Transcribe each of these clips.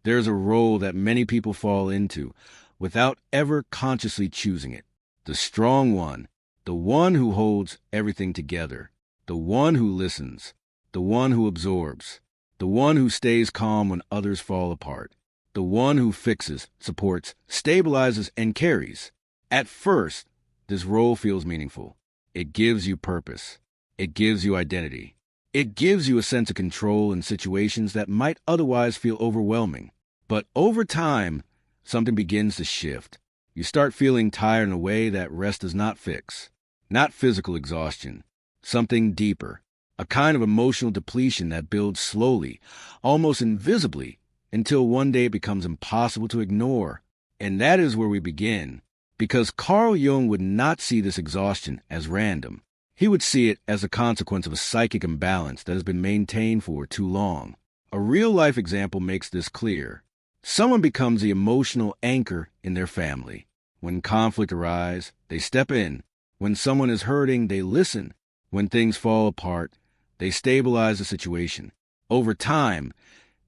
There's a role that many people fall into without ever consciously choosing it. The strong one, the one who holds everything together, the one who listens, the one who absorbs, the one who stays calm when others fall apart, the one who fixes, supports, stabilizes, and carries. At first, this role feels meaningful. It gives you purpose. It gives you identity. It gives you a sense of control in situations that might otherwise feel overwhelming. But over time, something begins to shift. You start feeling tired in a way that rest does not fix. Not physical exhaustion, something deeper, a kind of emotional depletion that builds slowly, almost invisibly, until one day it becomes impossible to ignore. And that is where we begin, because Carl Jung would not see this exhaustion as random. He would see it as a consequence of a psychic imbalance that has been maintained for too long. A real-life example makes this clear. Someone becomes the emotional anchor in their family. When conflict arises, they step in. When someone is hurting, they listen. When things fall apart, they stabilize the situation. Over time,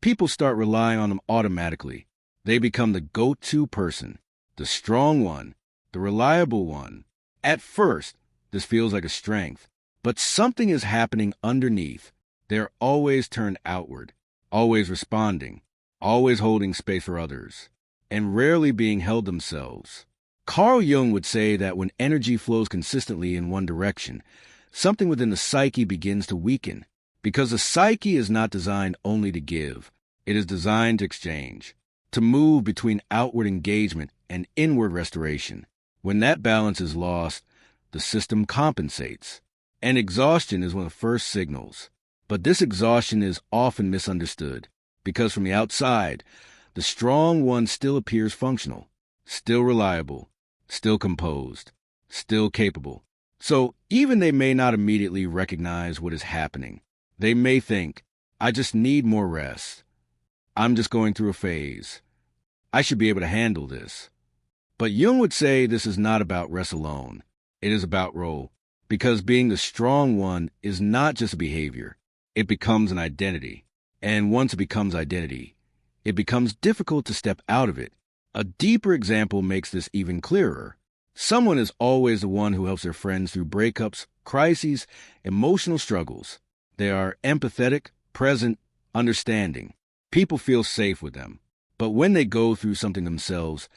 people start relying on them automatically. They become the go-to person, the strong one, the reliable one. At first, this feels like a strength, but something is happening underneath. They're always turned outward, always responding, always holding space for others, and rarely being held themselves. Carl Jung would say that when energy flows consistently in one direction, something within the psyche begins to weaken, because the psyche is not designed only to give. It is designed to exchange, to move between outward engagement and inward restoration. When that balance is lost, the system compensates. And exhaustion is one of the first signals. But this exhaustion is often misunderstood, because from the outside, the strong one still appears functional, still reliable, still composed, still capable. So even they may not immediately recognize what is happening. They may think, I just need more rest. I'm just going through a phase. I should be able to handle this. But Jung would say this is not about rest alone. It is about role, because being the strong one is not just a behavior. It becomes an identity. And once it becomes identity, it becomes difficult to step out of it. A deeper example makes this even clearer. Someone is always the one who helps their friends through breakups, crises, emotional struggles. They are empathetic, present, understanding. People feel safe with them. But when they go through something themselves,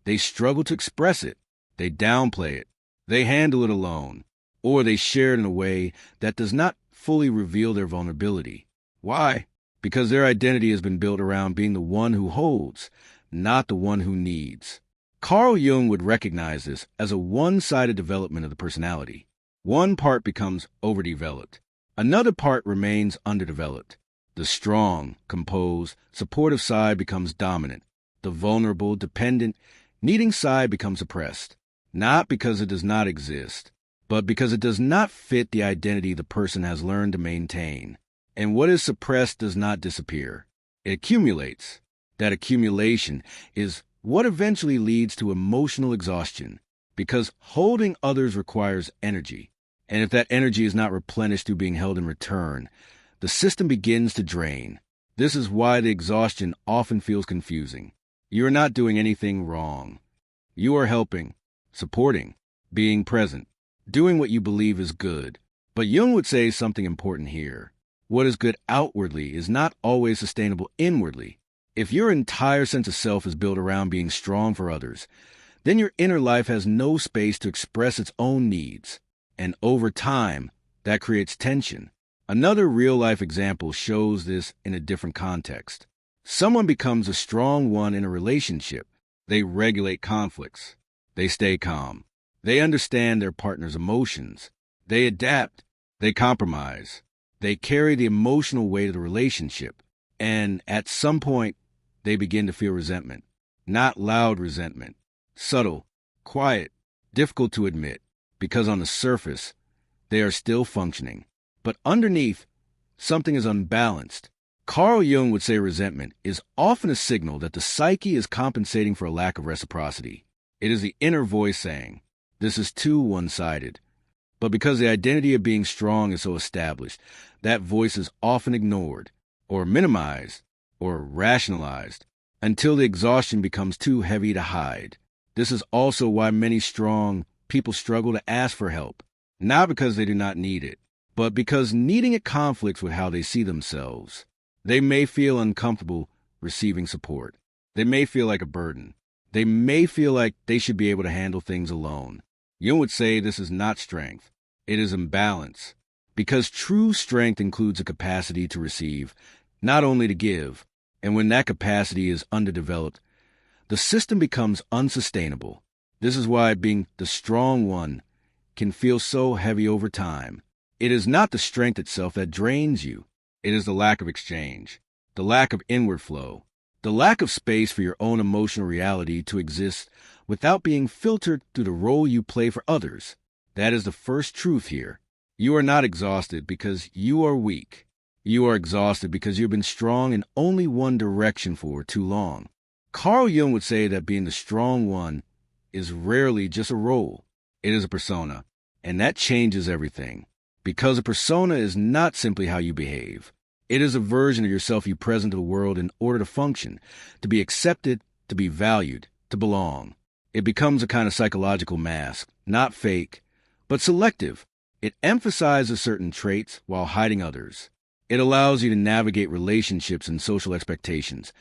they struggle to express it. They downplay it. They handle it alone. Or they share it in a way that does not fully reveal their vulnerability. Why? Because their identity has been built around being the one who holds, not the one who needs. Carl Jung would recognize this as a one-sided development of the personality. One part becomes overdeveloped. Another part remains underdeveloped. The strong, composed, supportive side becomes dominant. The vulnerable, dependent, needing side becomes oppressed. Not because it does not exist, but because it does not fit the identity the person has learned to maintain. And what is suppressed does not disappear. It accumulates. That accumulation is what eventually leads to emotional exhaustion, because holding others requires energy. And if that energy is not replenished through being held in return, the system begins to drain. This is why the exhaustion often feels confusing. You are not doing anything wrong. You are helping, supporting, being present, doing what you believe is good. But Jung would say something important here. What is good outwardly is not always sustainable inwardly. If your entire sense of self is built around being strong for others, then your inner life has no space to express its own needs. And over time, that creates tension. Another real-life example shows this in a different context. Someone becomes a strong one in a relationship. They regulate conflicts. They stay calm. They understand their partner's emotions. They adapt. They compromise. They carry the emotional weight of the relationship. And at some point, they begin to feel resentment. Not loud resentment. Subtle, quiet, difficult to admit, because on the surface, they are still functioning. But underneath, something is unbalanced. Carl Jung would say resentment is often a signal that the psyche is compensating for a lack of reciprocity. It is the inner voice saying, this is too one-sided. But because the identity of being strong is so established, that voice is often ignored, or minimized, or rationalized. until the exhaustion becomes too heavy to hide. This is also why many strong people struggle to ask for help, not because they do not need it, but because needing it conflicts with how they see themselves. They may feel uncomfortable receiving support. They may feel like a burden. They may feel like they should be able to handle things alone. Jung would say this is not strength. It is imbalance. Because true strength includes a capacity to receive, not only to give. And when that capacity is underdeveloped, the system becomes unsustainable. This is why being the strong one can feel so heavy over time. It is not the strength itself that drains you. It is the lack of exchange, the lack of inward flow, the lack of space for your own emotional reality to exist without being filtered through the role you play for others. That is the first truth here. You are not exhausted because you are weak. You are exhausted because you've been strong in only one direction for too long. Carl Jung would say that being the strong one is rarely just a role. It is a persona, and that changes everything. Because a persona is not simply how you behave. It is a version of yourself you present to the world in order to function, to be accepted, to be valued, to belong. It becomes a kind of psychological mask, not fake, but selective. It emphasizes certain traits while hiding others. It allows you to navigate relationships and social expectations,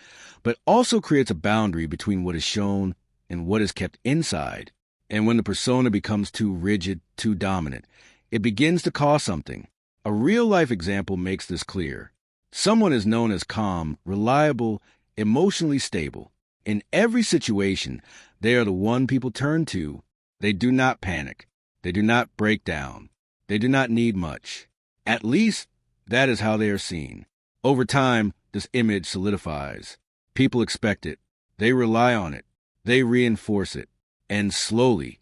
but also creates a boundary between what is shown and what is kept inside. And when the persona becomes too rigid, too dominant, it begins to cost something. A real-life example makes this clear. Someone is known as calm, reliable, emotionally stable. In every situation, they are the one people turn to. They do not panic. They do not break down. They do not need much. At least, that is how they are seen. Over time, this image solidifies. People expect it. They rely on it. They reinforce it. And slowly,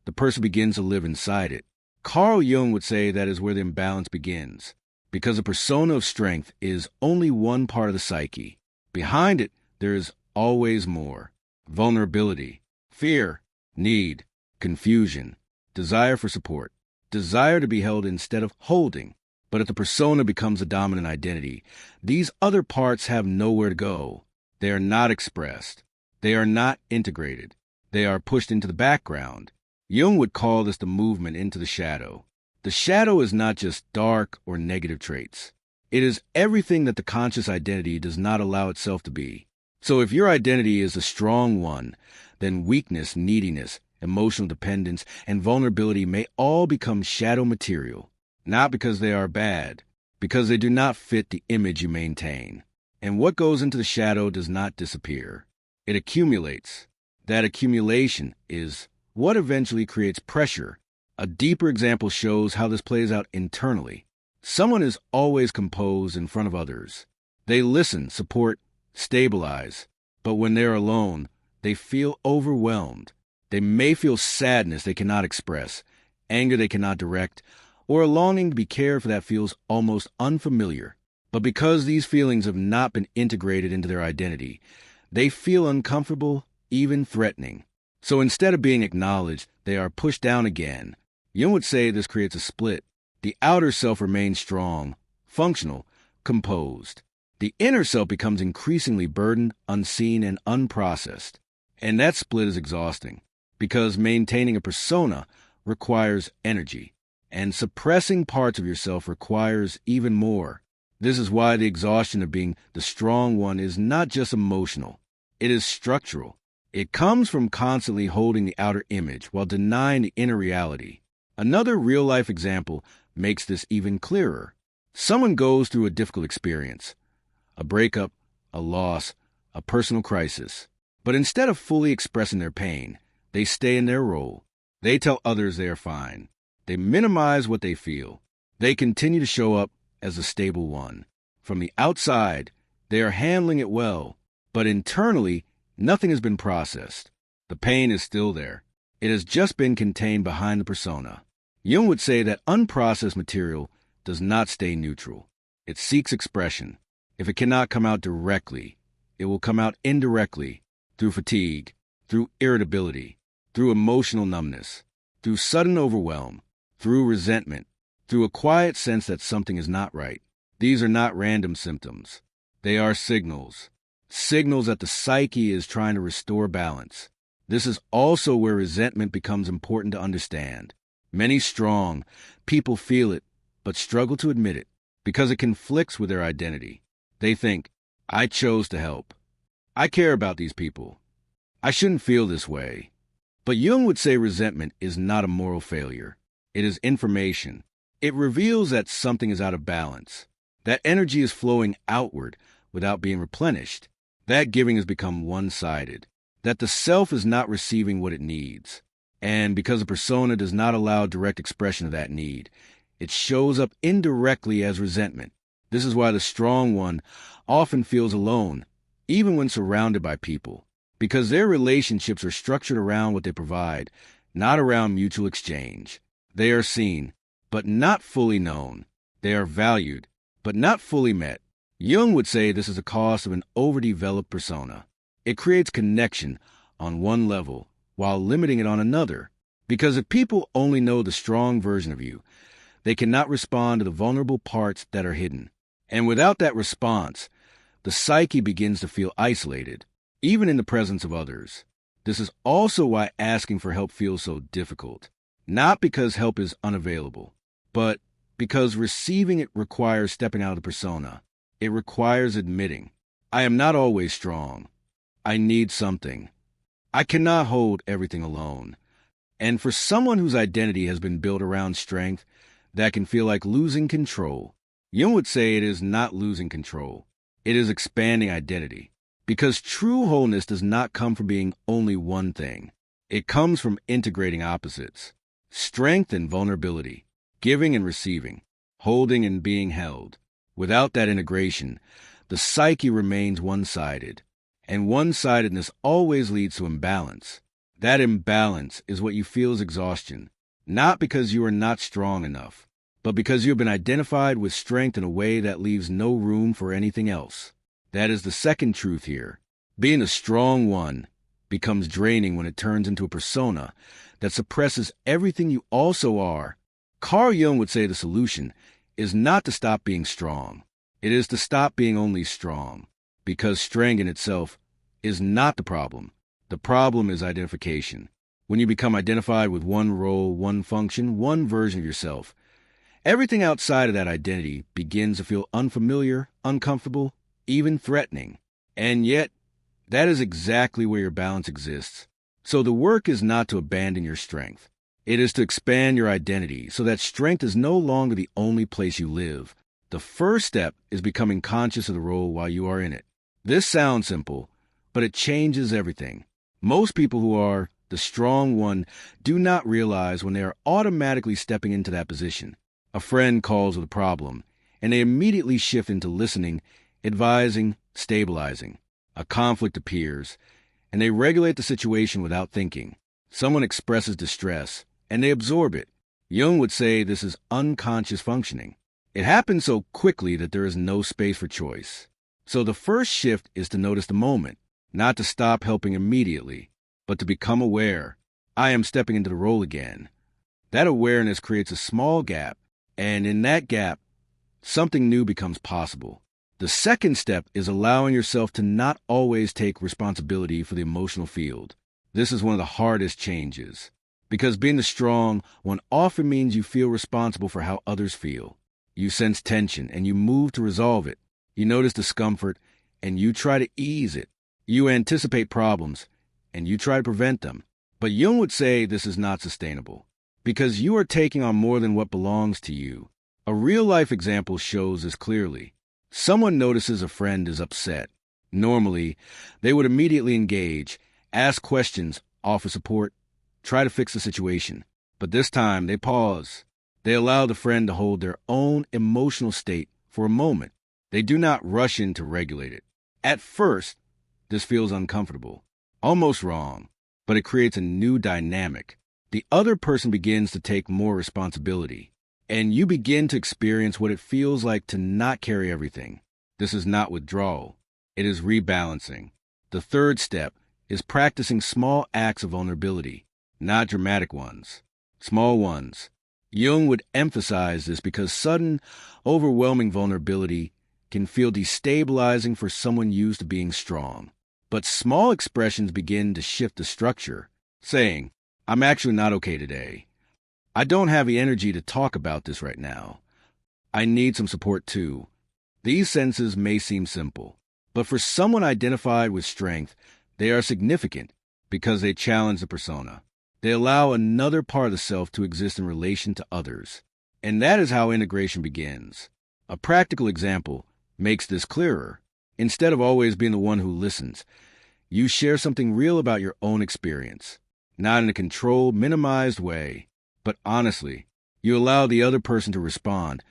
the person begins to live inside it. Carl Jung would say that is where the imbalance begins, because a persona of strength is only one part of the psyche. Behind it, there is always more. Vulnerability, fear, need, confusion, desire for support, desire to be held instead of holding. But if the persona becomes a dominant identity, these other parts have nowhere to go. They are not expressed. They are not integrated. They are pushed into the background. Jung would call this the movement into the shadow. The shadow is not just dark or negative traits. It is everything that the conscious identity does not allow itself to be. So if your identity is a strong one, then weakness, neediness, emotional dependence, and vulnerability may all become shadow material. Not because they are bad, because they do not fit the image you maintain. And what goes into the shadow does not disappear. It accumulates. That accumulation is what eventually creates pressure. A deeper example shows how this plays out internally. Someone is always composed in front of others. They listen, support, stabilize. But when they're alone, they feel overwhelmed. They may feel sadness they cannot express, anger they cannot direct, or a longing to be cared for that feels almost unfamiliar. But because these feelings have not been integrated into their identity, they feel uncomfortable, even threatening. So instead of being acknowledged, they are pushed down again. Jung would say this creates a split. The outer self remains strong, functional, composed. The inner self becomes increasingly burdened, unseen, and unprocessed. And that split is exhausting, because maintaining a persona requires energy, and suppressing parts of yourself requires even more. This is why the exhaustion of being the strong one is not just emotional. It is structural. It comes from constantly holding the outer image while denying the inner reality. Another real-life example makes this even clearer. Someone goes through a difficult experience, a breakup, a loss, a personal crisis. But instead of fully expressing their pain, they stay in their role. They tell others they are fine. They minimize what they feel. They continue to show up as a stable one. From the outside, they are handling it well, but internally, nothing has been processed. The pain is still there. It has just been contained behind the persona. Jung would say that unprocessed material does not stay neutral. It seeks expression. If it cannot come out directly, it will come out indirectly, through fatigue, through irritability, through emotional numbness, through sudden overwhelm, through resentment, through a quiet sense that something is not right. These are not random symptoms. They are signals. signals that the psyche is trying to restore balance. This is also where resentment becomes important to understand. Many strong people feel it, but struggle to admit it because it conflicts with their identity. They think, I chose to help. I care about these people. I shouldn't feel this way. But Jung would say resentment is not a moral failure. It is information. It reveals that something is out of balance, that energy is flowing outward without being replenished, that giving has become one-sided, that the self is not receiving what it needs. And because a persona does not allow direct expression of that need, it shows up indirectly as resentment. This is why the strong one often feels alone, even when surrounded by people, because their relationships are structured around what they provide, not around mutual exchange. They are seen, but not fully known. They are valued, but not fully met. Jung would say this is the cost of an overdeveloped persona. It creates connection on one level while limiting it on another. Because if people only know the strong version of you, they cannot respond to the vulnerable parts that are hidden. And without that response, the psyche begins to feel isolated, even in the presence of others. This is also why asking for help feels so difficult. Not because help is unavailable, but because receiving it requires stepping out of the persona. It requires admitting, I am not always strong. I need something. I cannot hold everything alone. And for someone whose identity has been built around strength, that can feel like losing control. Jung would say it is not losing control. It is expanding identity. Because true wholeness does not come from being only one thing. It comes from integrating opposites. Strength and vulnerability. Giving and receiving. Holding and being held. Without that integration, the psyche remains one-sided. And one-sidedness always leads to imbalance. That imbalance is what you feel is exhaustion. Not because you are not strong enough, but because you have been identified with strength in a way that leaves no room for anything else. That is the second truth here. Being a strong one becomes draining when it turns into a persona that suppresses everything you also are. Carl Jung would say the solution is not to stop being strong. It is to stop being only strong, because strength in itself is not the problem. The problem is identification. When you become identified with one role, one function, one version of yourself, everything outside of that identity begins to feel unfamiliar, uncomfortable, even threatening. And yet, that is exactly where your balance exists. So the work is not to abandon your strength. It is to expand your identity so that strength is no longer the only place you live. The first step is becoming conscious of the role while you are in it. This sounds simple, but it changes everything. Most people who are the strong one do not realize when they are automatically stepping into that position. A friend calls with a problem, and they immediately shift into listening, advising, stabilizing. A conflict appears, and they regulate the situation without thinking. Someone expresses distress, and they absorb it. Jung would say this is unconscious functioning. It happens so quickly that there is no space for choice. So the first shift is to notice the moment, not to stop helping immediately, but to become aware. I am stepping into the role again. That awareness creates a small gap, and in that gap, something new becomes possible. The second step is allowing yourself to not always take responsibility for the emotional field. This is one of the hardest changes, because being the strong one often means you feel responsible for how others feel. You sense tension, and you move to resolve it. You notice discomfort, and you try to ease it. You anticipate problems, and you try to prevent them. But Jung would say this is not sustainable, because you are taking on more than what belongs to you. A real-life example shows this clearly. Someone notices a friend is upset. Normally, they would immediately engage, ask questions, offer support, try to fix the situation. But this time, they pause. They allow the friend to hold their own emotional state for a moment. They do not rush in to regulate it. At first, this feels uncomfortable, almost wrong, but it creates a new dynamic. The other person begins to take more responsibility, and you begin to experience what it feels like to not carry everything. This is not withdrawal. It is rebalancing. The third step is practicing small acts of vulnerability, not dramatic ones, small ones. Jung would emphasize this because sudden, overwhelming vulnerability can feel destabilizing for someone used to being strong. But small expressions begin to shift the structure, saying, I'm actually not okay today. I don't have the energy to talk about this right now. I need some support too. These sentences may seem simple, but for someone identified with strength, they are significant because they challenge the persona. They allow another part of the self to exist in relation to others. And that is how integration begins. A practical example makes this clearer. Instead of always being the one who listens, you share something real about your own experience, not in a controlled, minimized way, but honestly. You allow the other person to respond,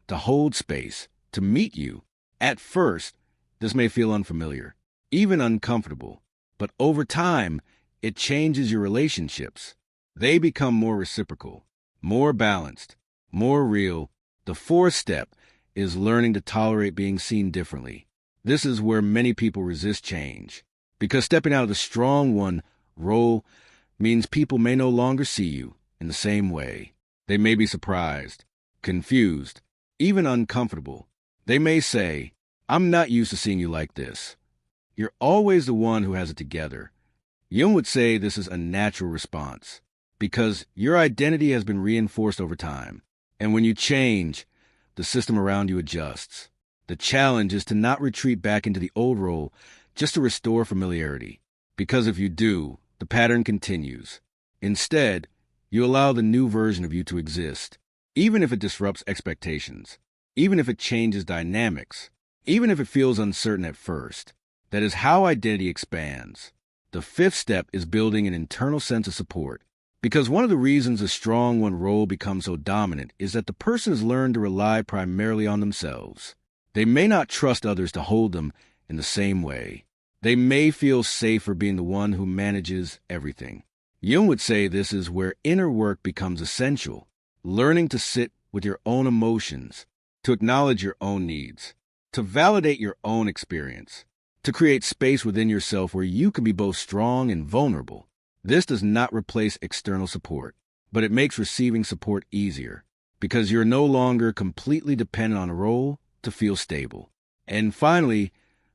to hold space, to meet you. At first, this may feel unfamiliar, even uncomfortable, but over time, it changes your relationships. They become more reciprocal, more balanced, more real. The fourth step is learning to tolerate being seen differently. This is where many people resist change, because stepping out of the strong one role means people may no longer see you in the same way. They may be surprised, confused, even uncomfortable. They may say, I'm not used to seeing you like this. You're always the one who has it together. Jung would say this is a natural response, because your identity has been reinforced over time. And when you change, the system around you adjusts. The challenge is to not retreat back into the old role just to restore familiarity, because if you do, the pattern continues. Instead, you allow the new version of you to exist, even if it disrupts expectations, even if it changes dynamics, even if it feels uncertain at first. That is how identity expands. The fifth step is building an internal sense of support, because one of the reasons a strong one role becomes so dominant is that the person has learned to rely primarily on themselves. They may not trust others to hold them in the same way. They may feel safer being the one who manages everything. Jung would say this is where inner work becomes essential, learning to sit with your own emotions, to acknowledge your own needs, to validate your own experience, to create space within yourself where you can be both strong and vulnerable. This does not replace external support, but it makes receiving support easier, because you're no longer completely dependent on a role to feel stable. And finally,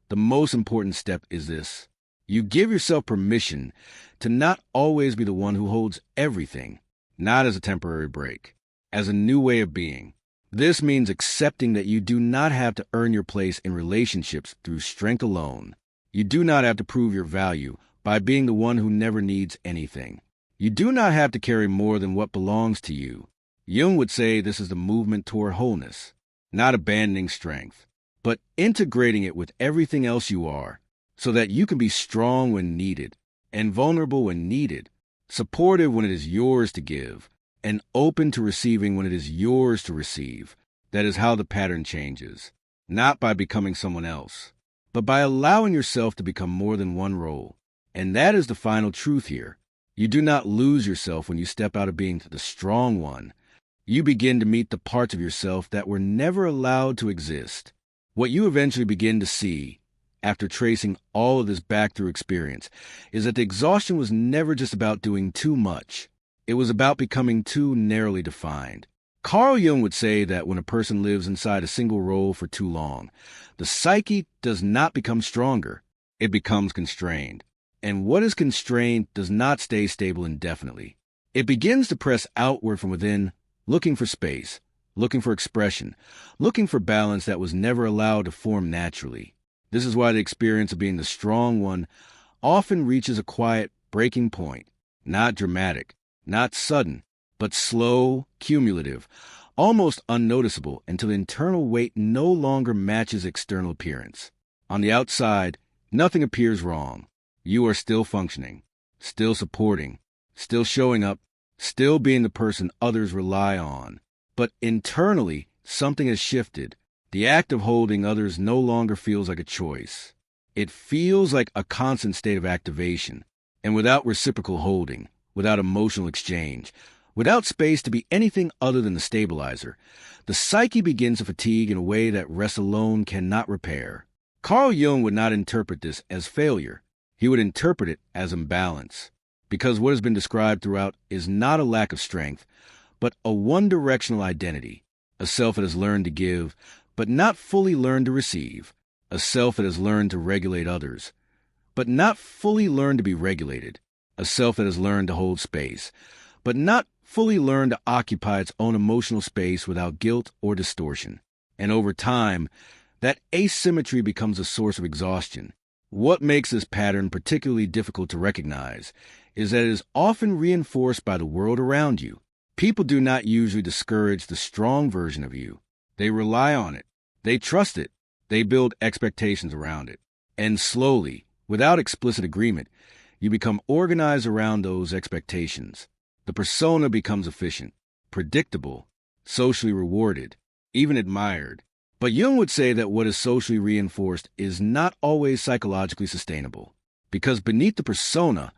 the most important step is this. You give yourself permission to not always be the one who holds everything, not as a temporary break, as a new way of being. This means accepting that you do not have to earn your place in relationships through strength alone. You do not have to prove your value by being the one who never needs anything. You do not have to carry more than what belongs to you. Jung would say this is the movement toward wholeness, not abandoning strength, but integrating it with everything else you are, so that you can be strong when needed, and vulnerable when needed, supportive when it is yours to give, and open to receiving when it is yours to receive. That is how the pattern changes, not by becoming someone else, but by allowing yourself to become more than one role. And that is the final truth here. You do not lose yourself when you step out of being the strong one. You begin to meet the parts of yourself that were never allowed to exist. What you eventually begin to see, after tracing all of this back through experience, is that the exhaustion was never just about doing too much. It was about becoming too narrowly defined. Carl Jung would say that when a person lives inside a single role for too long, the psyche does not become stronger. It becomes constrained. And what is constrained does not stay stable indefinitely. It begins to press outward from within, looking for space, looking for expression, looking for balance that was never allowed to form naturally. This is why the experience of being the strong one often reaches a quiet breaking point, not dramatic, not sudden, but slow, cumulative, almost unnoticeable until the internal weight no longer matches external appearance. On the outside, nothing appears wrong. You are still functioning, still supporting, still showing up, still being the person others rely on. But internally, something has shifted. The act of holding others no longer feels like a choice. It feels like a constant state of activation. And without reciprocal holding, without emotional exchange, without space to be anything other than the stabilizer, the psyche begins to fatigue in a way that rest alone cannot repair. Carl Jung would not interpret this as failure. He would interpret it as imbalance, because what has been described throughout is not a lack of strength, but a one-directional identity, a self that has learned to give, but not fully learned to receive, a self that has learned to regulate others, but not fully learned to be regulated, a self that has learned to hold space, but not fully learned to occupy its own emotional space without guilt or distortion. And over time, that asymmetry becomes a source of exhaustion. What makes this pattern particularly difficult to recognize is that it is often reinforced by the world around you. People do not usually discourage the strong version of you. They rely on it. They trust it. They build expectations around it. And slowly, without explicit agreement, you become organized around those expectations. The persona becomes efficient, predictable, socially rewarded, even admired. But Jung would say that what is socially reinforced is not always psychologically sustainable, because beneath the persona,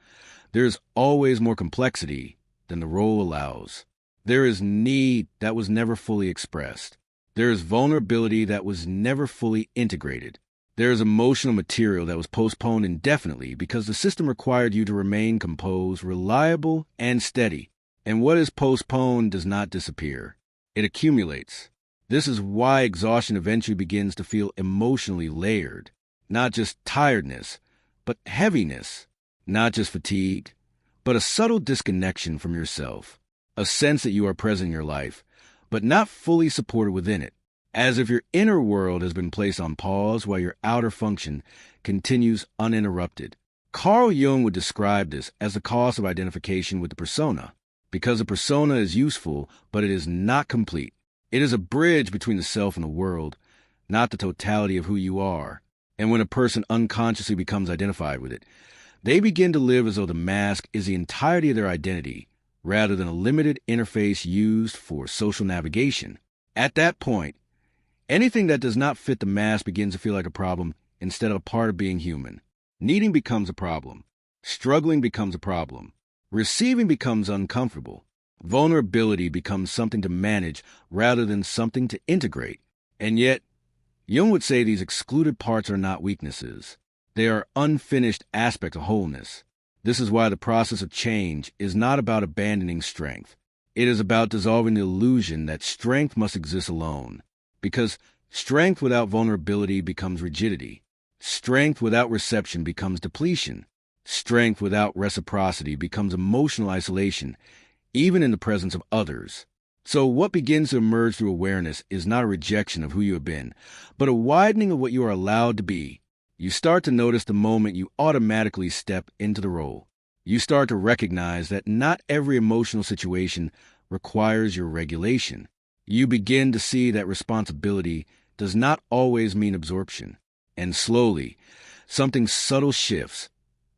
there is always more complexity than the role allows. There is need that was never fully expressed. There is vulnerability that was never fully integrated. There is emotional material that was postponed indefinitely because the system required you to remain composed, reliable, and steady. And what is postponed does not disappear. It accumulates. This is why exhaustion eventually begins to feel emotionally layered. Not just tiredness, but heaviness. Not just fatigue, but a subtle disconnection from yourself. A sense that you are present in your life, but not fully supported within it. As if your inner world has been placed on pause while your outer function continues uninterrupted. Carl Jung would describe this as the cost of identification with the persona, because the persona is useful, but it is not complete. It is a bridge between the self and the world, not the totality of who you are. And when a person unconsciously becomes identified with it, they begin to live as though the mask is the entirety of their identity, rather than a limited interface used for social navigation. At that point, anything that does not fit the mask begins to feel like a problem instead of a part of being human. Needing becomes a problem. Struggling becomes a problem. Receiving becomes uncomfortable. Vulnerability becomes something to manage rather than something to integrate. And yet, Jung would say these excluded parts are not weaknesses. They are unfinished aspects of wholeness. This is why the process of change is not about abandoning strength. It is about dissolving the illusion that strength must exist alone. Because strength without vulnerability becomes rigidity. Strength without reception becomes depletion. Strength without reciprocity becomes emotional isolation, even in the presence of others. So what begins to emerge through awareness is not a rejection of who you have been, but a widening of what you are allowed to be. You start to notice the moment you automatically step into the role. You start to recognize that not every emotional situation requires your regulation. You begin to see that responsibility does not always mean absorption. And slowly, something subtle shifts.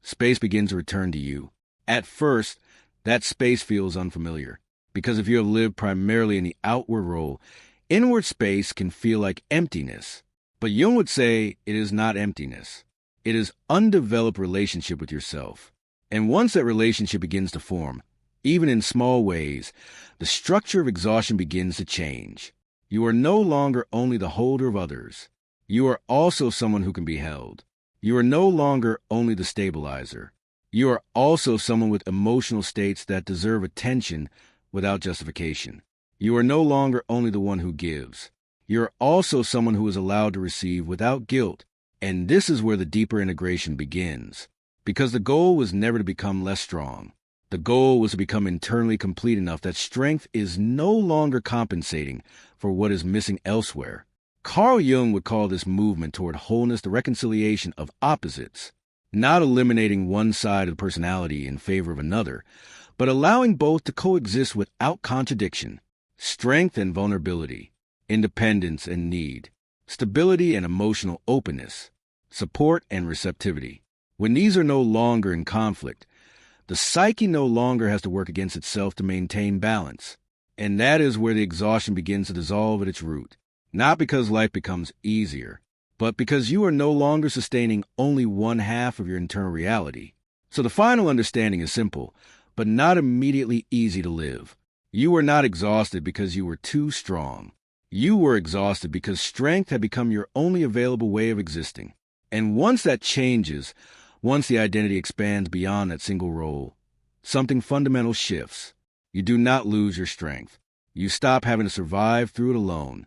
Space begins to return to you. At first, that space feels unfamiliar, because if you have lived primarily in the outward role, inward space can feel like emptiness. But Jung would say it is not emptiness. It is undeveloped relationship with yourself. And once that relationship begins to form, even in small ways, the structure of exhaustion begins to change. You are no longer only the holder of others. You are also someone who can be held. You are no longer only the stabilizer. You are also someone with emotional states that deserve attention without justification. You are no longer only the one who gives. You are also someone who is allowed to receive without guilt. And this is where the deeper integration begins. Because the goal was never to become less strong. The goal was to become internally complete enough that strength is no longer compensating for what is missing elsewhere. Carl Jung would call this movement toward wholeness the reconciliation of opposites, not eliminating one side of the personality in favor of another, but allowing both to coexist without contradiction. Strength and vulnerability, independence and need, stability and emotional openness, support and receptivity. When these are no longer in conflict, the psyche no longer has to work against itself to maintain balance. And that is where the exhaustion begins to dissolve at its root. Not because life becomes easier, but because you are no longer sustaining only one half of your internal reality. So the final understanding is simple, but not immediately easy to live. You were not exhausted because you were too strong. You were exhausted because strength had become your only available way of existing. And once that changes, once the identity expands beyond that single role, something fundamental shifts. You do not lose your strength. You stop having to survive through it alone.